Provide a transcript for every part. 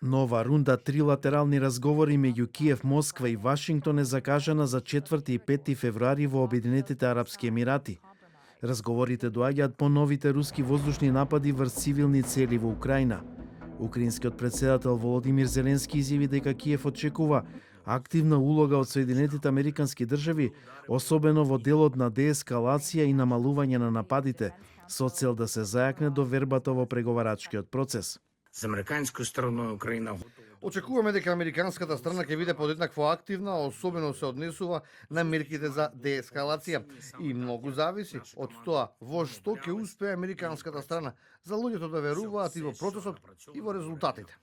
Нова рунда трилатерални разговори меѓу Киев, Москва и Вашингтон е закажана за 4 и 5 февруари во Обединетите арапски емирати. Разговорите доаѓаат по новите руски воздушни напади врз цивилни цели во Украина. Украинскиот претседател Володимир Зеленски изјави дека Киев очекува активна улога од Соединетите Американски држави, особено во делот на деескалација и намалување на нападите, со цел да се зајакне довербата во преговарачкиот процес. За американската страна Украина очекуваме дека американската страна ќе биде подеднакво активна, особено се однесува на мерките за деескалација и многу зависи од тоа во што ќе успее американската страна за луѓето да веруваат и во процесот и во резултатите.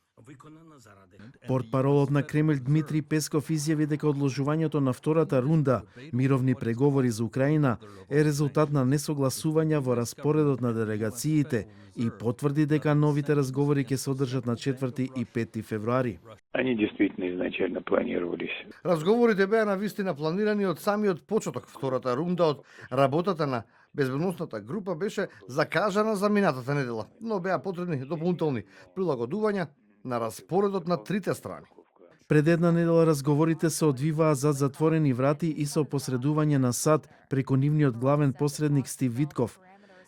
Портпаролот на Кремљ Дмитри Песков изјави дека одложувањето на втората рунда мировни преговори за Украина е резултат на несогласувања во распоредот на делегациите и потврди дека новите разговори ќе се одржат на 4 и 5 февруари. Они действительно изначально планировались. Разговорите беа навистина планирани од самиот почеток. Втората рунда од работата на безбедносната група беше закажана за минатата недела, но беа потребни дополнителни прилагодувања на распоредот на трите страни. Пред една недела разговорите се одвиваа зад затворени врати и со посредување на САД преку нивниот главен посредник Стив Витков.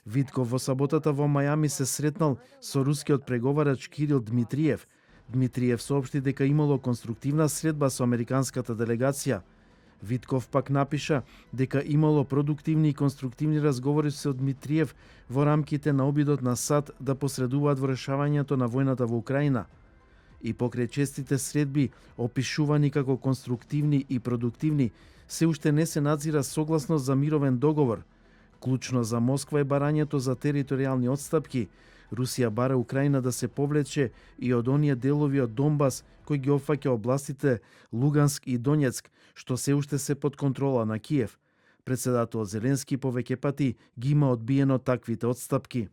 Витков во саботата во Мајами се сретнал со рускиот преговарач Кирил Дмитриев. Дмитриев соопшти дека имало конструктивна средба со американската делегација. Витков пак напиша дека имало продуктивни и конструктивни разговори со Дмитриев во рамките на обидот на САД да посредуваат во решавањето на војната во Украина. И покрај честите средби, опишувани како конструктивни и продуктивни, се уште не се надзира согласност за мировен договор. Клучно за Москва е барањето за територијални отстапки. Русија бара Украина да се повлече и од оние делови од Донбас кои ги опфаќа областите Луганск и Донецк, што се уште се под контрола на Киев. Претседателот Зеленски повеќе пати ги има одбиено таквите отстапки.